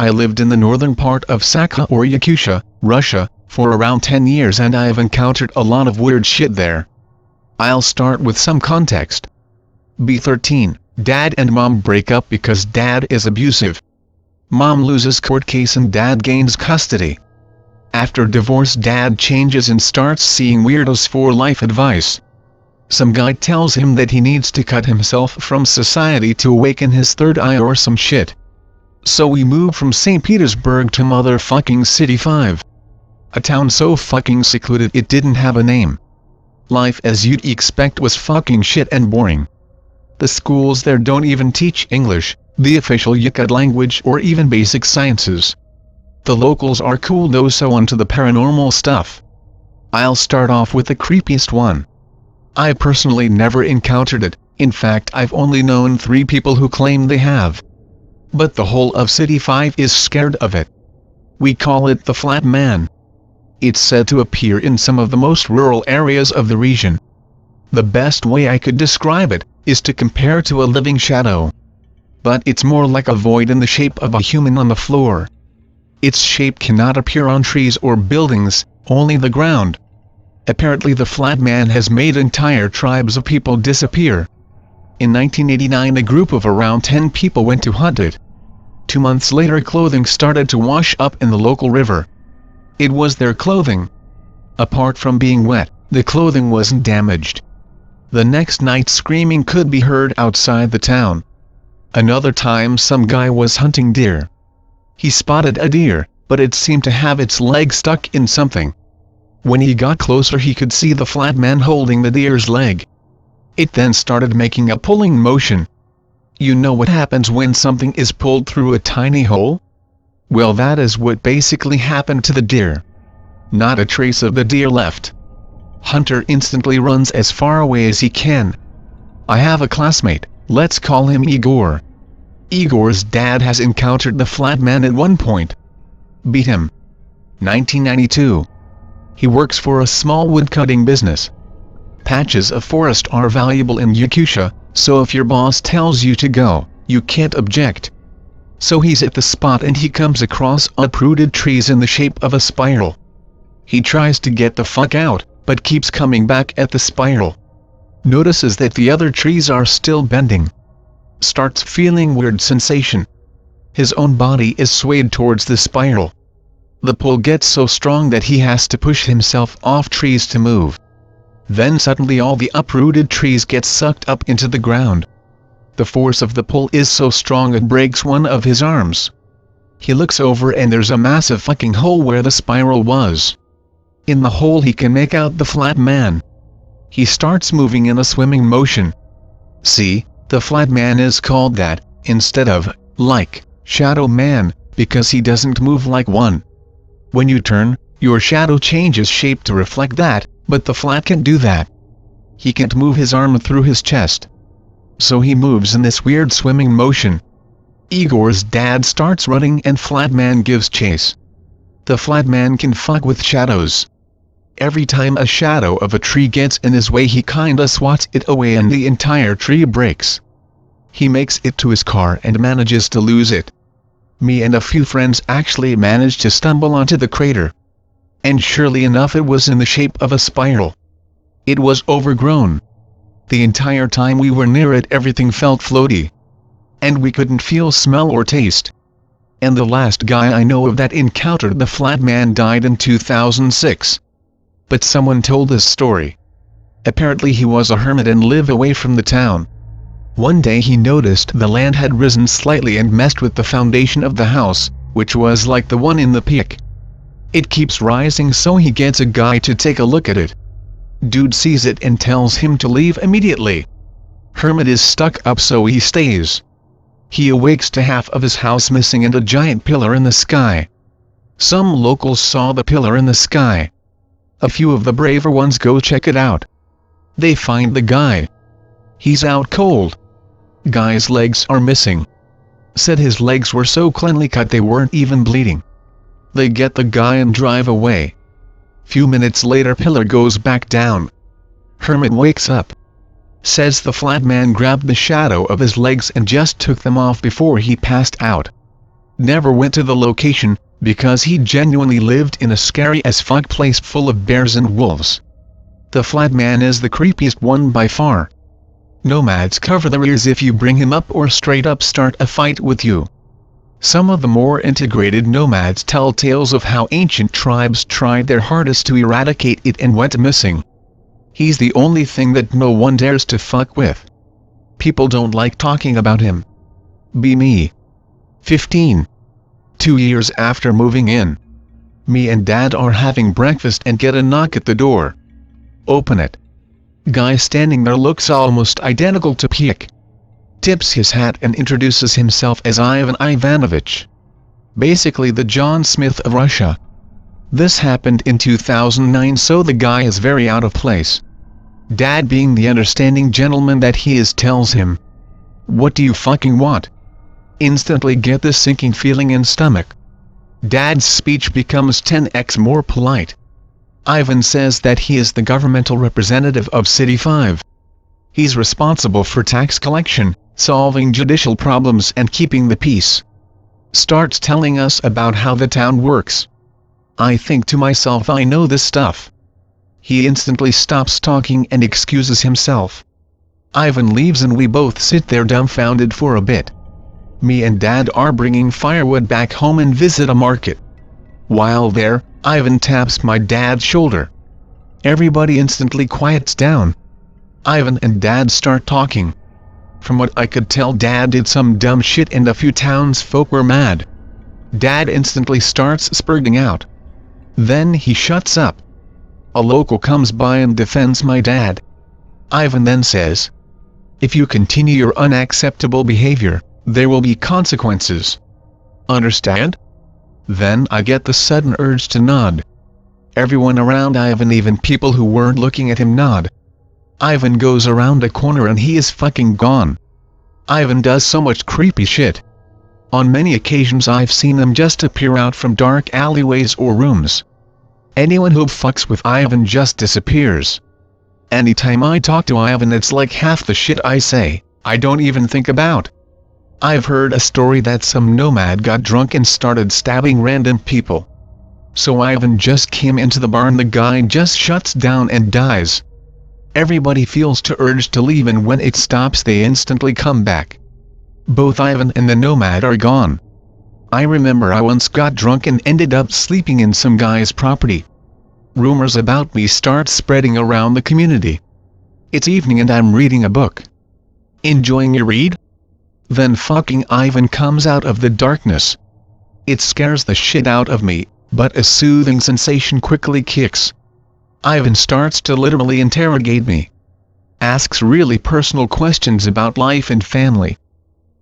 I lived in the northern part of Sakha or Yakutia, Russia, for around 10 years and I've encountered a lot of weird shit there. I'll start with some context. B13, Dad and Mom break up because Dad is abusive. Mom loses court case and Dad gains custody. After divorce, Dad changes and starts seeing weirdos for life advice. Some guy tells him that he needs to cut himself from society to awaken his third eye or some shit. So we move from St. Petersburg to motherfucking City 5. A town so fucking secluded it didn't have a name. Life as you'd expect was fucking shit and boring. The schools there don't even teach English, the official Yukut language, or even basic sciences. The locals are cool though, so on to the paranormal stuff. I'll start off with the creepiest one. I personally never encountered it, in fact I've only known 3 people who claim they have. But the whole of City 5 is scared of it. We call it the Flat Man. It's said to appear in some of the most rural areas of the region. The best way I could describe it is to compare to a living shadow. But it's more like a void in the shape of a human on the floor. Its shape cannot appear on trees or buildings, only the ground. Apparently the Flat Man has made entire tribes of people disappear. In 1989 a group of around 10 people went to hunt it. 2 months later clothing started to wash up in the local river. It was their clothing. Apart from being wet, the clothing wasn't damaged. The next night screaming could be heard outside the town. Another time some guy was hunting deer. He spotted a deer, but it seemed to have its leg stuck in something. When he got closer he could see the Flat Man holding the deer's leg. It then started making a pulling motion. You know what happens when something is pulled through a tiny hole? Well, that is what basically happened to the deer. Not a trace of the deer left. Hunter instantly runs as far away as he can. I have a classmate, let's call him Igor. Igor's dad has encountered the Flat Man at one point. Beat him. 1992. He works for a small woodcutting business. Patches of forest are valuable in Yakutia, so if your boss tells you to go, you can't object. So he's at the spot and he comes across uprooted trees in the shape of a spiral. He tries to get the fuck out, but keeps coming back at the spiral. Notices that the other trees are still bending. Starts feeling weird sensation. His own body is swayed towards the spiral. The pull gets so strong that he has to push himself off trees to move. Then suddenly all the uprooted trees get sucked up into the ground. The force of the pull is so strong it breaks one of his arms. He looks over and there's a massive fucking hole where the spiral was. In the hole he can make out the Flat Man. He starts moving in a swimming motion. See, the Flat Man is called that, instead of, like, Shadow Man, because he doesn't move like one. When you turn, your shadow changes shape to reflect that, but the Flat can't do that. He can't move his arm through his chest. So he moves in this weird swimming motion. Igor's dad starts running and Flat Man gives chase. The Flat Man can fuck with shadows. Every time a shadow of a tree gets in his way he kinda swats it away and the entire tree breaks. He makes it to his car and manages to lose it. Me and a few friends actually managed to stumble onto the crater. And surely enough it was in the shape of a spiral. It was overgrown. The entire time we were near it everything felt floaty. And we couldn't feel, smell or taste. And the last guy I know of that encountered the Flat Man died in 2006. But someone told this story. Apparently he was a hermit and lived away from the town. One day he noticed the land had risen slightly and messed with the foundation of the house, which was like the one in the pic. It keeps rising, so he gets a guy to take a look at it. Dude sees it and tells him to leave immediately. Hermit is stuck up, so he stays. He awakes to half of his house missing and a giant pillar in the sky. Some locals saw the pillar in the sky. A few of the braver ones go check it out. They find the guy. He's out cold. Guy's legs are missing. Said his legs were so cleanly cut they weren't even bleeding. They get the guy and drive away. Few minutes later pillar goes back down. Hermit wakes up. Says the Flat Man grabbed the shadow of his legs and just took them off before he passed out. Never went to the location, because he genuinely lived in a scary as fuck place full of bears and wolves. The flat man is the creepiest one by far. Nomads cover their ears if you bring him up or straight up start a fight with you. Some of the more integrated nomads tell tales of how ancient tribes tried their hardest to eradicate it and went missing. He's the only thing that no one dares to fuck with. People don't like talking about him. Be me. 15. 2 years after moving in. Me and Dad are having breakfast and get a knock at the door. Open it. Guy standing there looks almost identical to Keque. Tips his hat and introduces himself as Ivan Ivanovich. Basically the John Smith of Russia. This happened in 2009, so the guy is very out of place. Dad, being the understanding gentleman that he is, tells him, "What do you fucking want?" Instantly get this sinking feeling in stomach. Dad's speech becomes 10x more polite. Ivan says that he is the governmental representative of City 5. He's responsible for tax collection, solving judicial problems and keeping the peace. Starts telling us about how the town works. I think to myself, I know this stuff. He instantly stops talking and excuses himself. Ivan leaves and we both sit there dumbfounded for a bit. Me and Dad are bringing firewood back home and visit a market. While there, Ivan taps my dad's shoulder. Everybody instantly quiets down. Ivan and Dad start talking. From what I could tell, Dad did some dumb shit and a few townsfolk were mad. Dad instantly starts spurting out. Then he shuts up. A local comes by and defends my dad. Ivan then says, "If you continue your unacceptable behavior, there will be consequences. Understand?" Then I get the sudden urge to nod. Everyone around Ivan, even people who weren't looking at him, nod. Ivan goes around a corner and he is fucking gone. Ivan does so much creepy shit. On many occasions I've seen him just appear out from dark alleyways or rooms. Anyone who fucks with Ivan just disappears. Anytime I talk to Ivan, it's like half the shit I say, I don't even think about. I've heard a story that some nomad got drunk and started stabbing random people. So Ivan just came into the bar and the guy just shuts down and dies. Everybody feels the urge to leave, and when it stops they instantly come back. Both Ivan and the nomad are gone. I remember I once got drunk and ended up sleeping in some guy's property. Rumors about me start spreading around the community. It's evening and I'm reading a book. Enjoying your read? Then fucking Ivan comes out of the darkness. It scares the shit out of me, but a soothing sensation quickly kicks. Ivan starts to literally interrogate me. Asks really personal questions about life and family.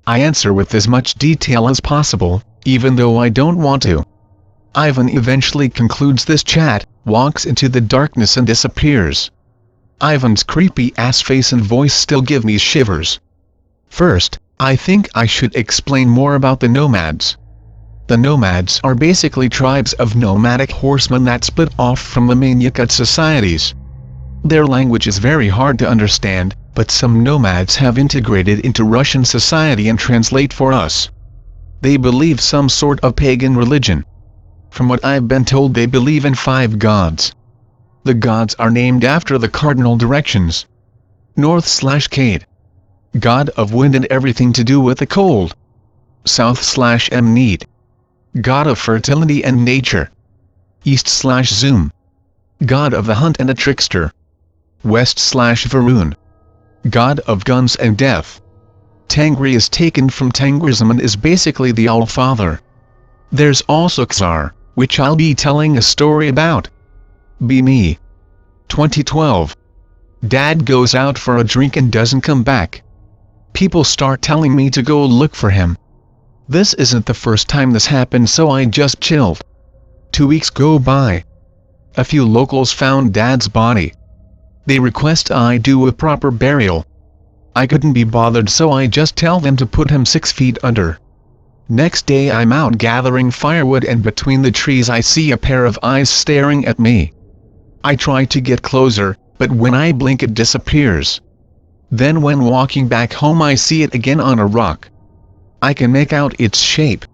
I answer with as much detail as possible, even though I don't want to. Ivan eventually concludes this chat, walks into the darkness and disappears. Ivan's creepy ass face and voice still give me shivers. First, I think I should explain more about the nomads. The nomads are basically tribes of nomadic horsemen that split off from the main Yakut societies. Their language is very hard to understand, but some nomads have integrated into Russian society and translate for us. They believe some sort of pagan religion. From what I've been told, they believe in 5 gods. The gods are named after the cardinal directions. North/Cade. God of wind and everything to do with the cold. South/Mnead. God of fertility and nature. East/Zoom. God of the hunt and a trickster. West/Varun. God of guns and death. Tangri is taken from Tangrism and is basically the All-Father. There's also Xar, which I'll be telling a story about. Be me. 2012. Dad goes out for a drink and doesn't come back. People start telling me to go look for him. This isn't the first time this happened, so I just chilled. 2 weeks go by. A few locals found Dad's body. They request I do a proper burial. I couldn't be bothered, so I just tell them to put him 6 feet under. Next day I'm out gathering firewood, and between the trees I see a pair of eyes staring at me. I try to get closer, but when I blink it disappears. Then when walking back home I see it again on a rock. I can make out its shape.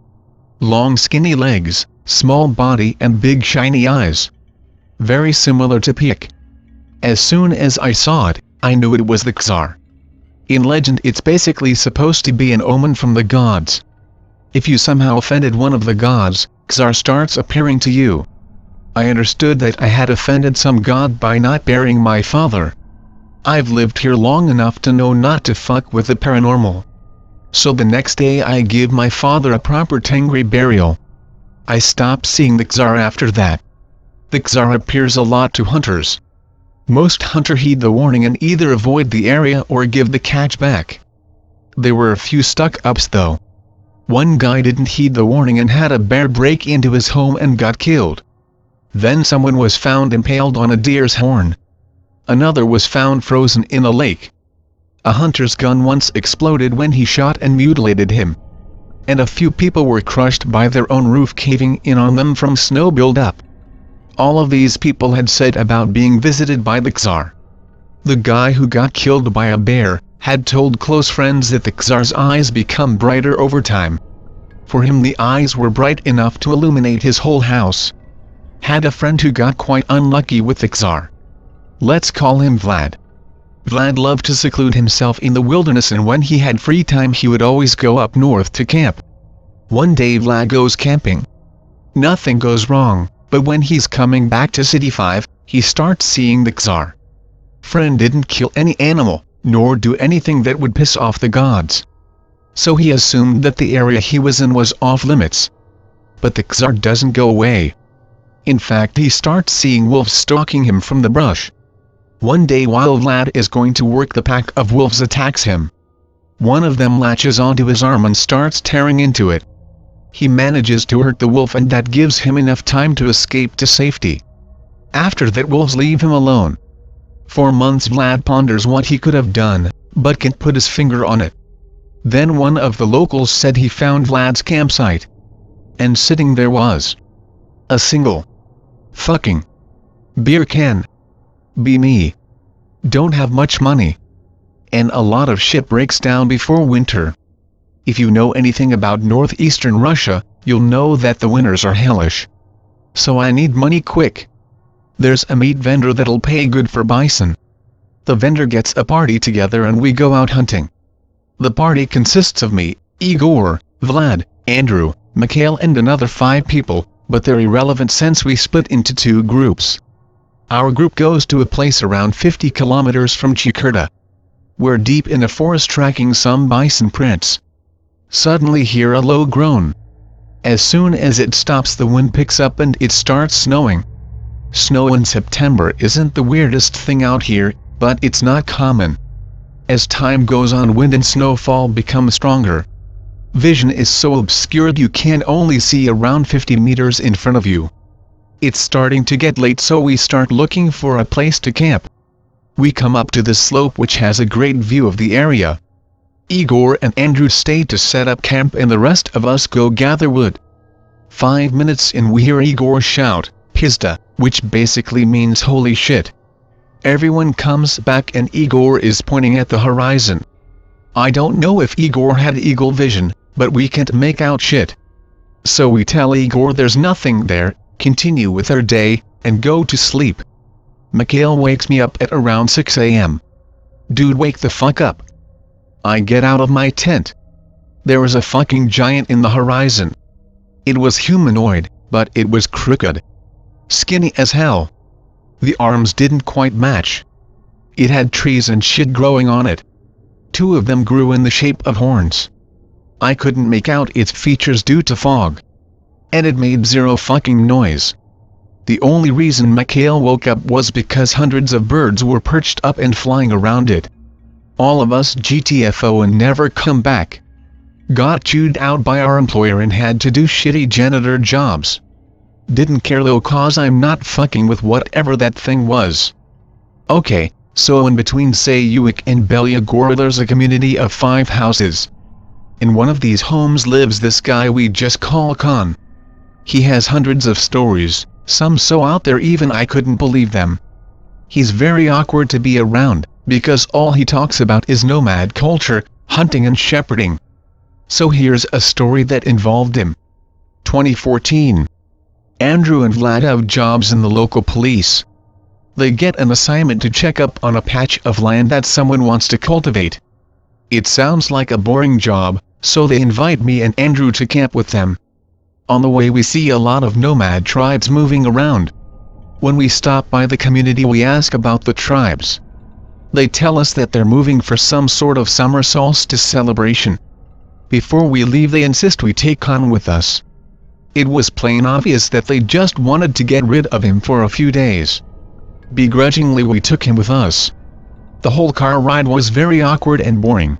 Long skinny legs, small body and big shiny eyes. Very similar to Keque. As soon as I saw it, I knew it was the Xar. In legend it's basically supposed to be an omen from the gods. If you somehow offended one of the gods, Xar starts appearing to you. I understood that I had offended some god by not burying my father. I've lived here long enough to know not to fuck with the paranormal. So the next day I give my father a proper Tengri burial. I stopped seeing the Xar after that. The Xar appears a lot to hunters. Most hunter heed the warning and either avoid the area or give the catch back. There were a few stuck-ups though. One guy didn't heed the warning and had a bear break into his home and got killed. Then someone was found impaled on a deer's horn. Another was found frozen in a lake. A hunter's gun once exploded when he shot and mutilated him. And a few people were crushed by their own roof caving in on them from snow build-up. All of these people had said about being visited by the Xar. The guy who got killed by a bear had told close friends that the Xar's eyes become brighter over time. For him the eyes were bright enough to illuminate his whole house. Had a friend who got quite unlucky with the Xar. Let's call him Vlad. Vlad loved to seclude himself in the wilderness, and when he had free time he would always go up north to camp. One day Vlad goes camping. Nothing goes wrong, but when he's coming back to City 5, he starts seeing the Xar. Friend didn't kill any animal, nor do anything that would piss off the gods. So he assumed that the area he was in was off limits. But the Xar doesn't go away. In fact, he starts seeing wolves stalking him from the brush. One day while Vlad is going to work, the pack of wolves attacks him. One of them latches onto his arm and starts tearing into it. He manages to hurt the wolf, and that gives him enough time to escape to safety. After that, wolves leave him alone. For months Vlad ponders what he could have done, but can't put his finger on it. Then one of the locals said he found Vlad's campsite. And sitting there was a single fucking beer can. Be me. Don't have much money. And a lot of shit breaks down before winter. If you know anything about northeastern Russia, you'll know that the winters are hellish. So I need money quick. There's a meat vendor that'll pay good for bison. The vendor gets a party together and we go out hunting. The party consists of me, Igor, Vlad, Andrew, Mikhail and another 5 people, but they're irrelevant since we split into 2 groups. Our group goes to a place around 50 kilometers from Yakutia. We're deep in a forest tracking some bison prints. Suddenly hear a low groan. As soon as it stops, the wind picks up and it starts snowing. Snow in September isn't the weirdest thing out here, but it's not common. As time goes on, wind and snowfall become stronger. Vision is so obscured you can only see around 50 meters in front of you. It's starting to get late, so we start looking for a place to camp. We come up to the slope which has a great view of the area. Igor and Andrew stay to set up camp and the rest of us go gather wood. 5 minutes in we hear Igor shout, "Pizda," which basically means holy shit. Everyone comes back and Igor is pointing at the horizon. I don't know if Igor had eagle vision, but we can't make out shit. So we tell Igor there's nothing there, continue with our day, and go to sleep. Mikhail wakes me up at around 6 a.m. Dude, wake the fuck up. I get out of my tent. There was a fucking giant in the horizon. It was humanoid, but it was crooked. Skinny as hell. The arms didn't quite match. It had trees and shit growing on it. 2 of them grew in the shape of horns. I couldn't make out its features due to fog. And it made 0 fucking noise. The only reason Mikhail woke up was because hundreds of birds were perched up and flying around it. All of us GTFO and never come back. Got chewed out by our employer and had to do shitty janitor jobs. Didn't care though, cause I'm not fucking with whatever that thing was. Okay, so in between Sayuik and Belyagor there's a community of 5 houses. In one of these homes lives this guy we just call Khan. He has hundreds of stories, some so out there even I couldn't believe them. He's very awkward to be around, because all he talks about is nomad culture, hunting and shepherding. So here's a story that involved him. 2014. Andrew and Vlad have jobs in the local police. They get an assignment to check up on a patch of land that someone wants to cultivate. It sounds like a boring job, so they invite me and Andrew to camp with them. On the way we see a lot of nomad tribes moving around. When we stop by the community we ask about the tribes. They tell us that they're moving for some sort of summer solstice celebration. Before we leave they insist we take Con with us. It was plain obvious that they just wanted to get rid of him for a few days. Begrudgingly we took him with us. The whole car ride was very awkward and boring.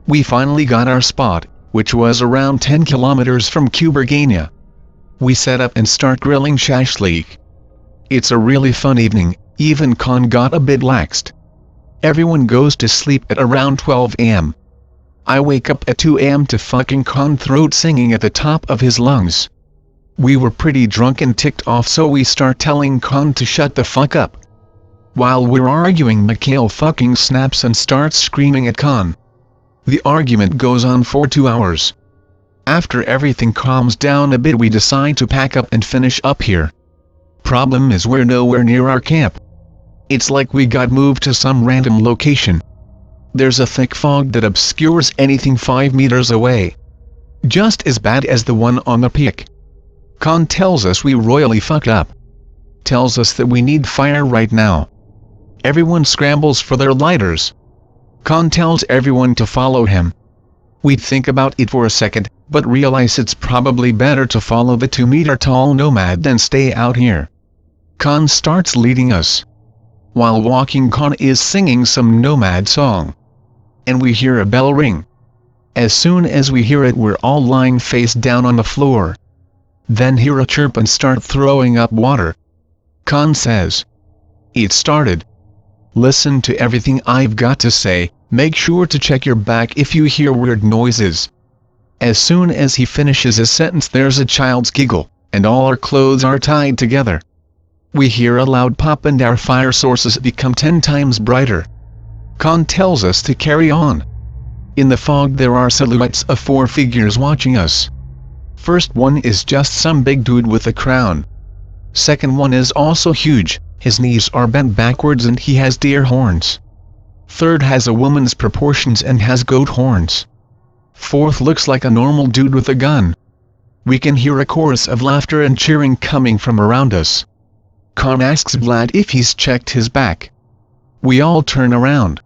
We finally got our spot, which was around 10 kilometers from Cubergania. We set up and start grilling shashlik. It's a really fun evening, even Con got a bit laxed. Everyone goes to sleep at around 12 am. I wake up at 2 am to fucking Con throat singing at the top of his lungs. We were pretty drunk and ticked off, so we start telling Con to shut the fuck up. While we're arguing, Mikhail fucking snaps and starts screaming at Con. The argument goes on for 2 hours. After everything calms down a bit we decide to pack up and finish up here. Problem is we're nowhere near our camp. It's like we got moved to some random location. There's a thick fog that obscures anything 5 meters away. Just as bad as the one on the peak. Con tells us we royally fucked up. Tells us that we need fire right now. Everyone scrambles for their lighters. Con tells everyone to follow him. We think about it for a second, but realize it's probably better to follow the 2-meter-tall nomad than stay out here. Con starts leading us. While walking Con is singing some nomad song. And we hear a bell ring. As soon as we hear it we're all lying face down on the floor. Then hear a chirp and start throwing up water. Con says, "It started. Listen to everything I've got to say, make sure to check your back if you hear weird noises." As soon as he finishes a sentence there's a child's giggle, and all our clothes are tied together. We hear a loud pop and our fire sources become 10 times brighter. Con tells us to carry on. In the fog there are silhouettes of 4 figures watching us. First one is just some big dude with a crown. Second one is also huge, his knees are bent backwards and he has deer horns. Third has a woman's proportions and has goat horns. Fourth looks like a normal dude with a gun. We can hear a chorus of laughter and cheering coming from around us. Con asks Vlad if he's checked his back. We all turn around.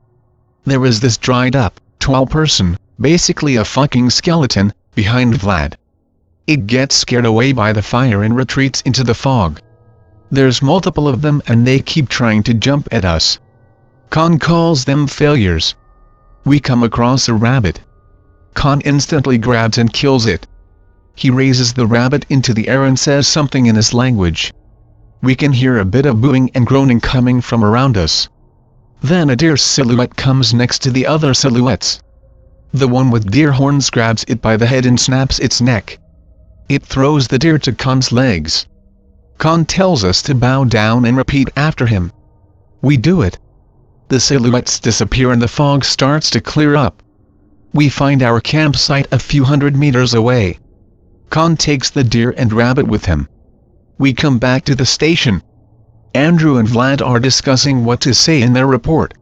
There is this dried up, tall person, basically a fucking skeleton, behind Vlad. It gets scared away by the fire and retreats into the fog. There's multiple of them and they keep trying to jump at us. Con calls them failures. We come across a rabbit. Con instantly grabs and kills it. He raises the rabbit into the air and says something in his language. We can hear a bit of booing and groaning coming from around us. Then a deer silhouette comes next to the other silhouettes. The one with deer horns grabs it by the head and snaps its neck. It throws the deer to Con's legs. Con tells us to bow down and repeat after him. We do it. The silhouettes disappear and the fog starts to clear up. We find our campsite a few hundred meters away. Con takes the deer and rabbit with him. We come back to the station. Andrew and Vlad are discussing what to say in their report.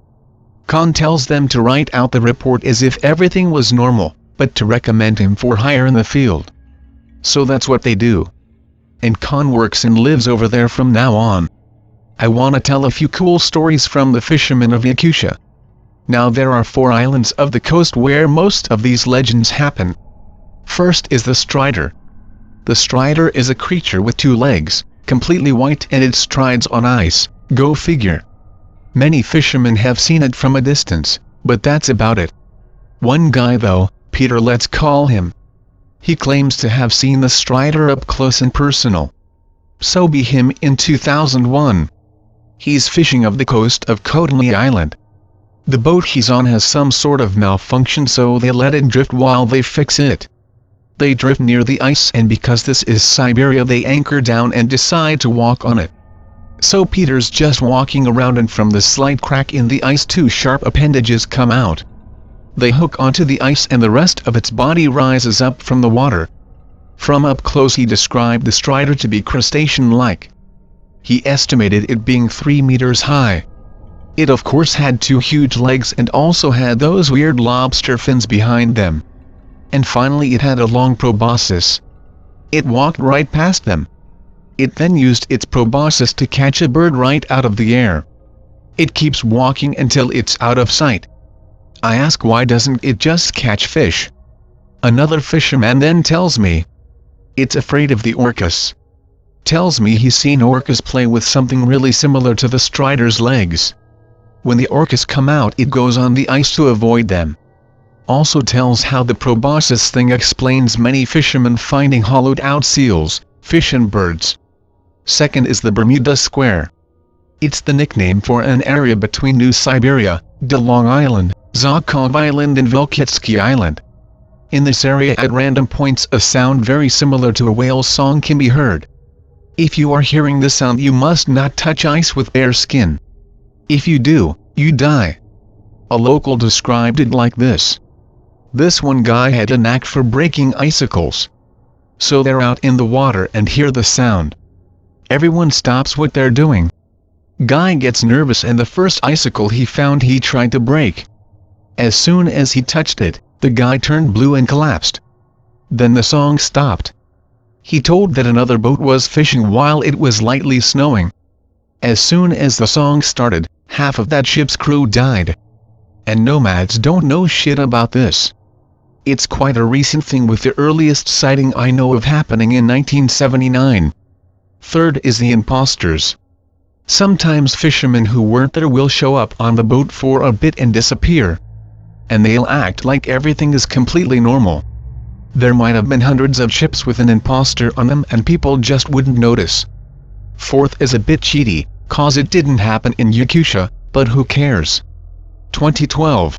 Con tells them to write out the report as if everything was normal, but to recommend him for hire in the field. So that's what they do. And Con works and lives over there from now on. I wanna tell a few cool stories from the fishermen of Yakutia. Now there are 4 islands of the coast where most of these legends happen. First is the Strider. The Strider is a creature with 2 legs, completely white, and it strides on ice, go figure. Many fishermen have seen it from a distance, but that's about it. One guy though, Peter let's call him. He claims to have seen the Strider up close and personal. So be him in 2001. He's fishing off the coast of Kotani Island. The boat he's on has some sort of malfunction, so they let it drift while they fix it. They drift near the ice, and because this is Siberia they anchor down and decide to walk on it. So Peter's just walking around, and from the slight crack in the ice 2 sharp appendages come out. They hook onto the ice and the rest of its body rises up from the water. From up close he described the strider to be crustacean-like. He estimated it being 3 meters high. It of course had 2 huge legs and also had those weird lobster fins behind them. And finally it had a long proboscis. It walked right past them. It then used its proboscis to catch a bird right out of the air. It keeps walking until it's out of sight. I ask why doesn't it just catch fish? Another fisherman then tells me it's afraid of the orcas. Tells me he's seen orcas play with something really similar to the strider's legs. When the orcas come out it goes on the ice to avoid them. Also tells how the proboscis thing explains many fishermen finding hollowed out seals, fish and birds. Second is the Bermuda Square. It's the nickname for an area between New Siberia, De Long Island, Zakov Island and Velketsky Island. In this area at random points a sound very similar to a whale's song can be heard. If you are hearing the sound you must not touch ice with bare skin. If you do, you die. A local described it like this. This one guy had a knack for breaking icicles. So they're out in the water and hear the sound. Everyone stops what they're doing. Guy gets nervous and the first icicle he found he tried to break. As soon as he touched it, the guy turned blue and collapsed. Then the song stopped. He told that another boat was fishing while it was lightly snowing. As soon as the song started, half of that ship's crew died. And nomads don't know shit about this. It's quite a recent thing with the earliest sighting I know of happening in 1979. Third is the imposters. Sometimes fishermen who weren't there will show up on the boat for a bit and disappear. And they'll act like everything is completely normal. There might have been hundreds of ships with an imposter on them and people just wouldn't notice. Fourth is a bit cheaty, cause it didn't happen in Yakutia, but who cares? 2012.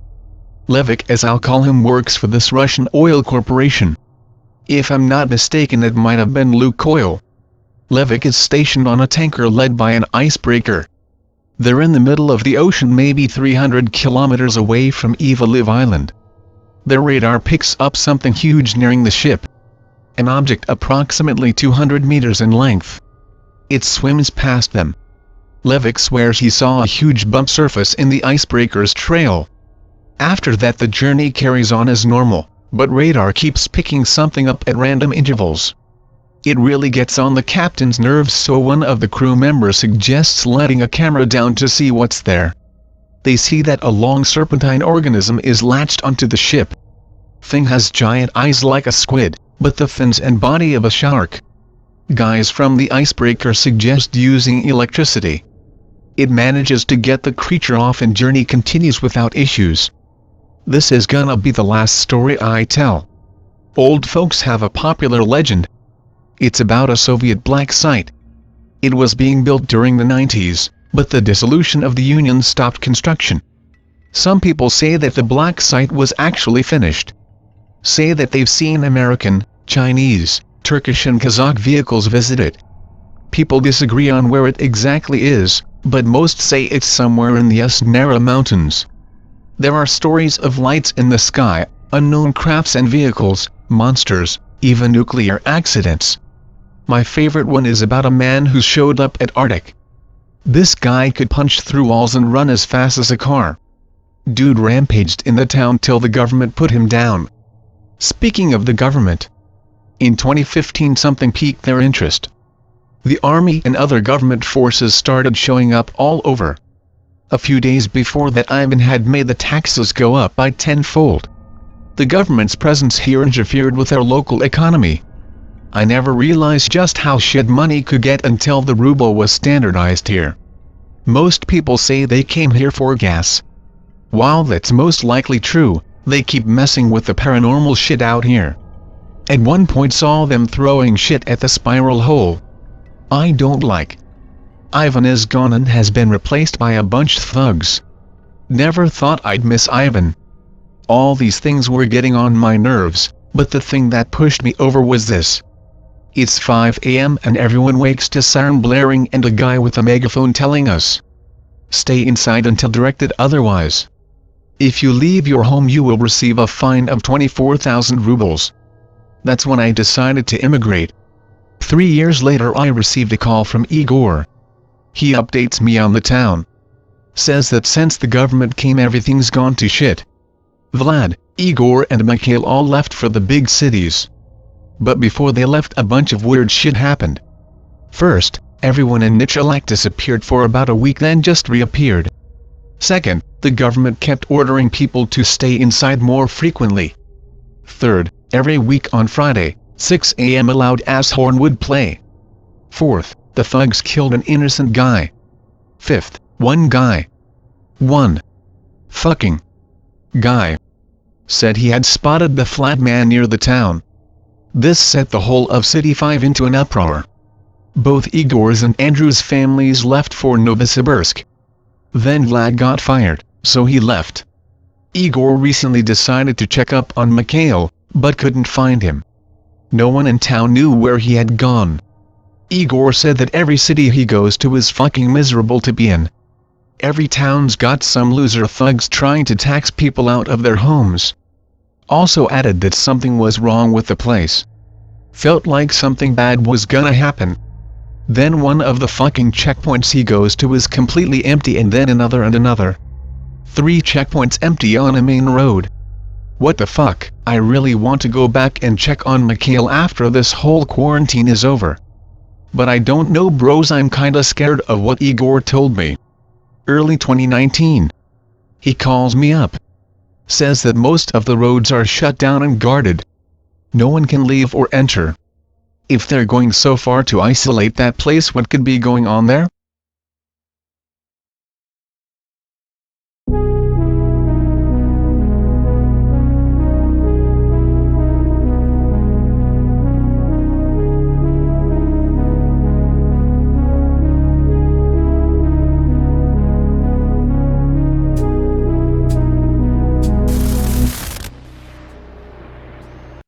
Levik, as I'll call him, works for this Russian oil corporation. If I'm not mistaken it might have been Lukoil. Levik is stationed on a tanker led by an icebreaker. They're in the middle of the ocean maybe 300 kilometers away from Ivaliv Island. Their radar picks up something huge nearing the ship. An object approximately 200 meters in length. It swims past them. Levik swears he saw a huge bump surface in the icebreaker's trail. After that the journey carries on as normal, but radar keeps picking something up at random intervals. It really gets on the captain's nerves, so one of the crew members suggests letting a camera down to see what's there. They see that a long serpentine organism is latched onto the ship. Thing has giant eyes like a squid, but the fins and body of a shark. Guys from the icebreaker suggest using electricity. It manages to get the creature off and journey continues without issues. This is gonna be the last story I tell. Old folks have a popular legend. It's about a Soviet black site. It was being built during the 90s, but the dissolution of the Union stopped construction. Some people say that the black site was actually finished. Say that they've seen American, Chinese, Turkish and Kazakh vehicles visit it. People disagree on where it exactly is, but most say it's somewhere in the Usnara Mountains. There are stories of lights in the sky, unknown crafts and vehicles, monsters, even nuclear accidents. My favorite one is about a man who showed up at Arctic. This guy could punch through walls and run as fast as a car. Dude rampaged in the town till the government put him down. Speaking of the government, in 2015 something piqued their interest. The army and other government forces started showing up all over. A few days before that Ivan had made the taxes go up by tenfold. The government's presence here interfered with our local economy. I never realized just how shit money could get until the ruble was standardized here. Most people say they came here for gas. While that's most likely true, they keep messing with the paranormal shit out here. At one point saw them throwing shit at the spiral hole. I don't like. Ivan is gone and has been replaced by a bunch of thugs. Never thought I'd miss Ivan. All these things were getting on my nerves, but the thing that pushed me over was this. It's 5 a.m. and everyone wakes to siren blaring and a guy with a megaphone telling us, "Stay inside until directed otherwise. If you leave your home you will receive a fine of 24,000 rubles." That's when I decided to immigrate. 3 years later I received a call from Igor. He updates me on the town. Says that since the government came everything's gone to shit. Vlad, Igor and Mikhail all left for the big cities. But before they left a bunch of weird shit happened. First, everyone in Nicholak disappeared for about a week then just reappeared. Second, the government kept ordering people to stay inside more frequently. Third, every week on Friday, 6 a.m. a loud ass horn would play. Fourth, the thugs killed an innocent guy. Fifth, one fucking guy said he had spotted the flat man near the town. This set the whole of City 5 into an uproar. Both Igor's and Andrew's families left for Novosibirsk. Then Vlad got fired, so he left. Igor recently decided to check up on Mikhail, but couldn't find him. No one in town knew where he had gone. Igor said that every city he goes to is fucking miserable to be in. Every town's got some loser thugs trying to tax people out of their homes. Also added that something was wrong with the place. Felt like something bad was gonna happen. Then one of the fucking checkpoints he goes to is completely empty and then another and another. 3 checkpoints empty on a main road. What the fuck? I really want to go back and check on Mikhail after this whole quarantine is over. But I don't know bros, I'm kinda scared of what Igor told me. Early 2019. He calls me up. Says that most of the roads are shut down and guarded. No one can leave or enter. If they're going so far to isolate that place, what could be going on there?